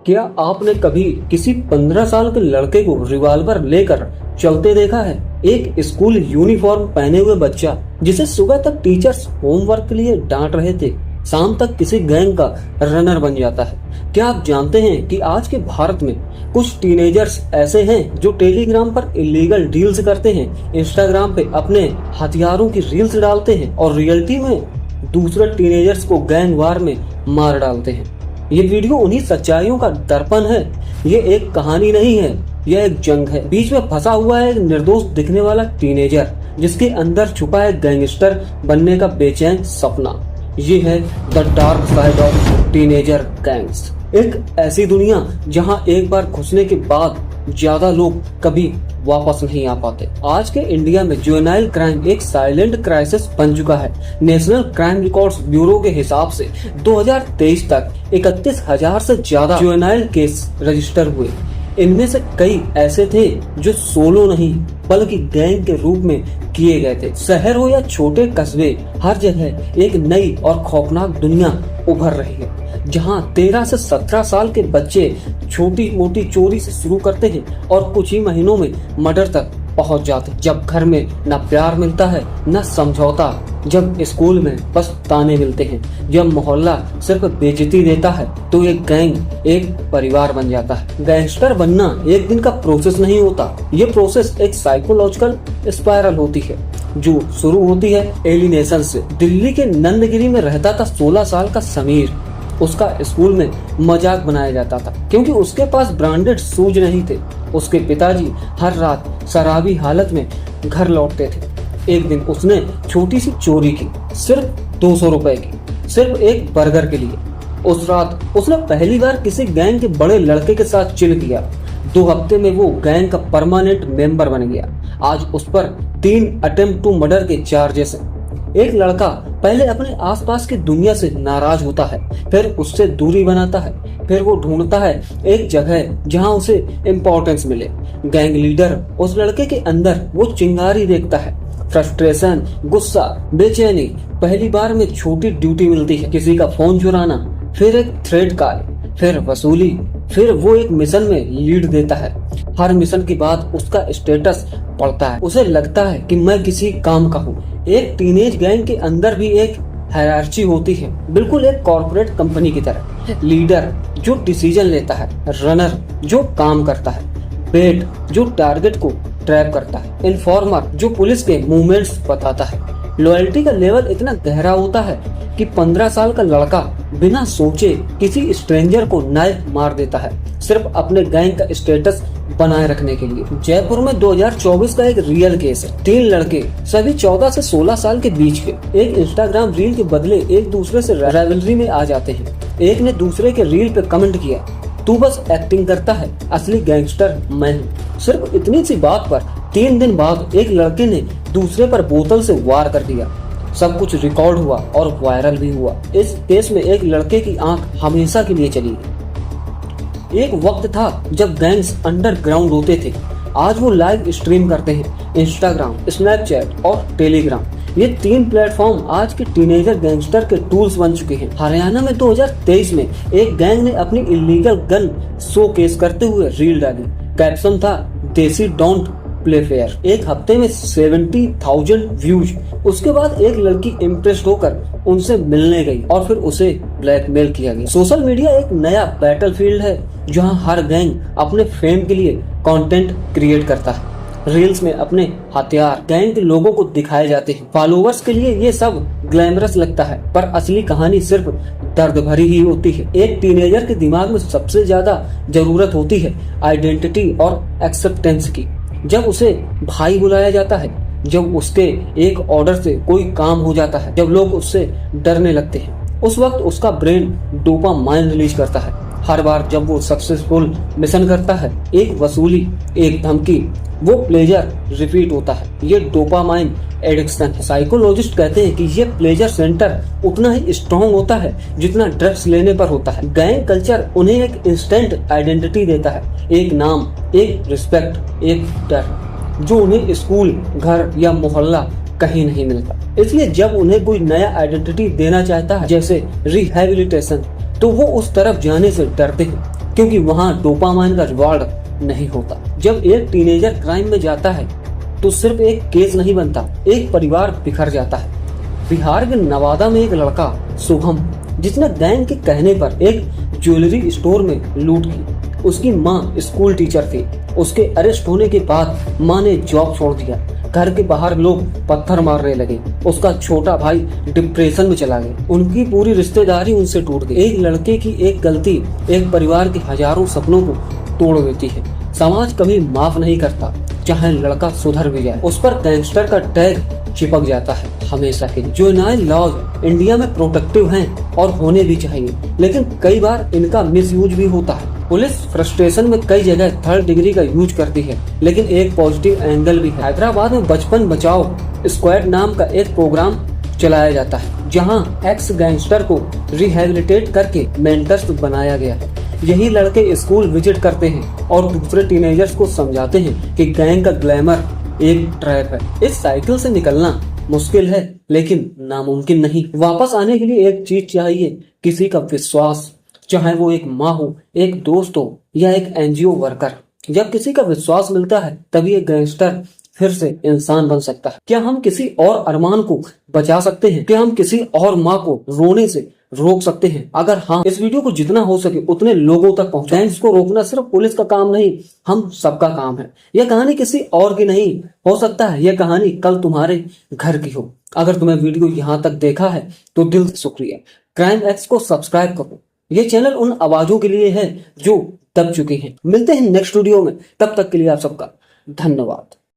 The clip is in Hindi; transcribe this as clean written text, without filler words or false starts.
क्या आपने कभी किसी 15 साल के लड़के को रिवॉल्वर लेकर चलते देखा है? एक स्कूल यूनिफॉर्म पहने हुए बच्चा जिसे सुबह तक टीचर्स होमवर्क के लिए डांट रहे थे, शाम तक किसी गैंग का रनर बन जाता है। क्या आप जानते हैं कि आज के भारत में कुछ टीनेजर्स ऐसे हैं जो टेलीग्राम पर इलीगल डील्स करते हैं, इंस्टाग्राम पे अपने हथियारों की रील्स डालते हैं और रियलिटी में दूसरे टीनेजर्स को गैंग वार में मार डालते हैं। ये वीडियो उन्हीं सच्चाइयों का दर्पण है। ये एक कहानी नहीं है, यह एक जंग है। बीच में फंसा हुआ है एक निर्दोष दिखने वाला टीनेजर जिसके अंदर छुपा है गैंगस्टर बनने का बेचैन सपना। ये है the dark side of teenager gangs. एक ऐसी दुनिया जहां एक बार घुसने के बाद ज्यादा लोग कभी वापस नहीं आ पाते। आज के इंडिया में जुवेनाइल क्राइम एक साइलेंट क्राइसिस बन चुका है। नेशनल क्राइम रिकॉर्ड्स ब्यूरो के हिसाब से 2023 तक 31,000 से ज्यादा जुवेनाइल केस रजिस्टर हुए। इनमें से कई ऐसे थे जो सोलो नहीं बल्कि गैंग के रूप में किए गए थे। शहर हो या छोटे कस्बे, हर जगह एक नई और खौफनाक दुनिया उभर रही है जहां 13 से 17 साल के बच्चे छोटी मोटी चोरी से शुरू करते हैं और कुछ ही महीनों में मर्डर तक पहुंच जाते। जब घर में न प्यार मिलता है न समझौता, जब स्कूल में बस ताने मिलते हैं, जब मोहल्ला सिर्फ बेइज्जती देता है, तो एक गैंग एक परिवार बन जाता है। गैंगस्टर बनना एक दिन का प्रोसेस नहीं होता। ये प्रोसेस एक साइकोलॉजिकल स्पाइरल होती है जो शुरू होती है एलिनेशन से। दिल्ली के नंदगिरी में रहता था 16 साल का समीर। उसका स्कूल में मजाक बनाया जाता था क्योंकि उसके पास ब्रांडेड शूज नहीं थे। उसके पिताजी हर रात शराबी हालत में घर लौटते थे। एक दिन उसने छोटी सी चोरी की, सिर्फ 200 रुपए की, सिर्फ एक बर्गर के लिए। उस रात उसने पहली बार किसी गैंग के बड़े लड़के के साथ चिल किया। 2 हफ्ते में वो गैंग का परमानेंट मेंबर बन गया। आज उस पर 3 अटेम्प्ट टू मर्डर के चार्जेस हैं। एक लड़का पहले अपने आसपास की दुनिया से नाराज होता है, फिर उससे दूरी बनाता है, फिर वो ढूंढता है एक जगह जहां उसे इम्पोर्टेंस मिले। गैंग लीडर उस लड़के के अंदर वो चिंगारी देखता है, फ्रस्ट्रेशन, गुस्सा, बेचैनी। पहली बार में छोटी ड्यूटी मिलती है, किसी का फोन चुराना, फिर एक थ्रेड कॉल, फिर वसूली, फिर वो एक मिशन में लीड देता है। हर मिशन के बाद उसका स्टेटस बढ़ता है। उसे लगता है कि मैं किसी काम का हूँ। एक टीनेज गैंग के अंदर भी एक हायरार्ची होती है, बिल्कुल एक कॉर्पोरेट कंपनी की तरह। लीडर जो डिसीजन लेता है, रनर जो काम करता है, बेट जो टारगेट को ट्रैप करता है, इन्फॉर्मर जो पुलिस के मूवमेंट्स बताता है। लॉयल्टी का लेवल इतना गहरा होता है कि 15 साल का लड़का बिना सोचे किसी स्ट्रेंजर को नाइफ मार देता है, सिर्फ अपने गैंग का स्टेटस बनाए रखने के लिए। जयपुर में 2024 का एक रियल केस है। 3 लड़के, सभी 14 से 16 साल के बीच के, एक इंस्टाग्राम रील के बदले एक दूसरे से राइवलरी में आ जाते हैं। एक ने दूसरे के रील पे कमेंट किया, तू बस एक्टिंग करता है, असली गैंगस्टर मैं हूँ। सिर्फ इतनी सी बात पर 3 दिन बाद एक लड़के ने दूसरे पर बोतल से वार कर दिया। सब कुछ रिकॉर्ड हुआ और वायरल भी हुआ। इस केस में एक लड़के की आंख हमेशा के लिए चली गई। एक वक्त था जब गैंग्स अंडरग्राउंड होते थे, आज वो लाइव स्ट्रीम करते हैं। इंस्टाग्राम, स्नैपचैट और टेलीग्राम, ये 3 प्लेटफॉर्म आज के टीनेजर गैंगस्टर के टूल्स बन चुके हैं। हरियाणा में 2023 में एक गैंग ने अपनी इलीगल गन शोकेस करते हुए रील डाली। कैप्शन था, देसी डोंट प्ले फेयर। एक हफ्ते में 70,000 व्यूज। उसके बाद एक लड़की इम्प्रेस्ड होकर उनसे मिलने गई और फिर उसे ब्लैकमेल किया गया। सोशल मीडिया एक नया बैटलफील्ड है जहां हर गैंग अपने फेम के लिए कंटेंट क्रिएट करता है। रील्स में अपने हथियार गैंग के लोगों को दिखाए जाते हैं। फॉलोअर्स के लिए ये सब ग्लैमरस लगता है, पर असली कहानी सिर्फ दर्द भरी ही होती है। एक टीनेजर के दिमाग में सबसे ज्यादा जरूरत होती है आइडेंटिटी और एक्सेप्टेंस की। जब उसे भाई बुलाया जाता है, जब उसके एक ऑर्डर से कोई काम हो जाता है, जब लोग उससे डरने लगते हैं, उस वक्त उसका ब्रेन डोपामाइन रिलीज करता है। हर बार जब वो सक्सेसफुल मिशन करता है, एक वसूली, एक धमकी, वो प्लेजर रिपीट होता है। ये डोपामाइन एडिक्शन है। साइकोलॉजिस्ट कहते हैं कि ये प्लेजर सेंटर उतना ही स्ट्रॉन्ग होता है जितना ड्रग्स लेने पर होता है। गैंग कल्चर उन्हें एक इंस्टेंट आइडेंटिटी देता है, एक नाम, एक रिस्पेक्ट, एक डर, जो उन्हें स्कूल, घर या मोहल्ला कहीं नहीं मिलता। इसलिए जब उन्हें कोई नया आइडेंटिटी देना चाहता है, जैसे रिहैबिलिटेशन, तो वो उस तरफ जाने से डरते हैं। क्योंकि वहाँ डोपामाइन का रिवॉर्ड नहीं होता। जब एक टीनेजर क्राइम में जाता है तो सिर्फ एक केस नहीं बनता, एक परिवार बिखर जाता है। बिहार के नवादा में एक लड़का शुभम, जिसने गैंग के कहने पर एक ज्वेलरी स्टोर में लूट की। उसकी माँ स्कूल टीचर थी। उसके अरेस्ट होने के बाद माँ ने जॉब छोड़ दिया। घर के बाहर लोग पत्थर मारने लगे। उसका छोटा भाई डिप्रेशन में चला गया। उनकी पूरी रिश्तेदारी उनसे टूट गई। एक लड़के की एक गलती एक परिवार के हजारों सपनों को तोड़ देती है। समाज कभी माफ नहीं करता, चाहे लड़का सुधर भी जाए। उस पर गैंगस्टर का टैग चिपक जाता है हमेशा के लिए। जुवेनाइल लॉज इंडिया में प्रोटेक्टिव हैं और होने भी चाहिए, लेकिन कई बार इनका मिसयूज भी होता है। पुलिस फ्रस्ट्रेशन में कई जगह थर्ड डिग्री का यूज करती है, लेकिन एक पॉजिटिव एंगल भी है। हैदराबाद में बचपन बचाओ स्क्वाड नाम का एक प्रोग्राम चलाया जाता है, जहां एक्स गैंगस्टर को रिहेबिलिटेट करके मेंटर्स बनाया गया है। यही लड़के स्कूल विजिट करते हैं और दूसरे टीनेजर्स को समझाते हैं कि गैंग का ग्लैमर एक ट्रैप है। इस साइकिल से निकलना मुश्किल है, लेकिन नामुमकिन नहीं। वापस आने के लिए एक चीज चाहिए, किसी का विश्वास, चाहे वो एक माँ हो, एक दोस्त हो या एक एनजीओ वर्कर। जब किसी का विश्वास मिलता है तभी एक गैंगस्टर फिर से इंसान बन सकता है। क्या हम किसी और अरमान को बचा सकते हैं? क्या हम किसी और माँ को रोने से रोक सकते हैं? अगर हाँ, इस वीडियो को जितना हो सके उतने लोगों तक पहुंचाएं। इसको रोकना सिर्फ पुलिस का काम नहीं, हम सबका काम है। यह कहानी किसी और की नहीं, हो सकता है यह कहानी कल तुम्हारे घर की हो। अगर तुम्हें वीडियो यहाँ तक देखा है तो दिल से शुक्रिया। क्राइम एक्स को सब्सक्राइब करो। ये चैनल उन आवाजों के लिए है जो दब चुकी हैं। मिलते हैं नेक्स्ट वीडियो में, तब तक के लिए आप सबका धन्यवाद।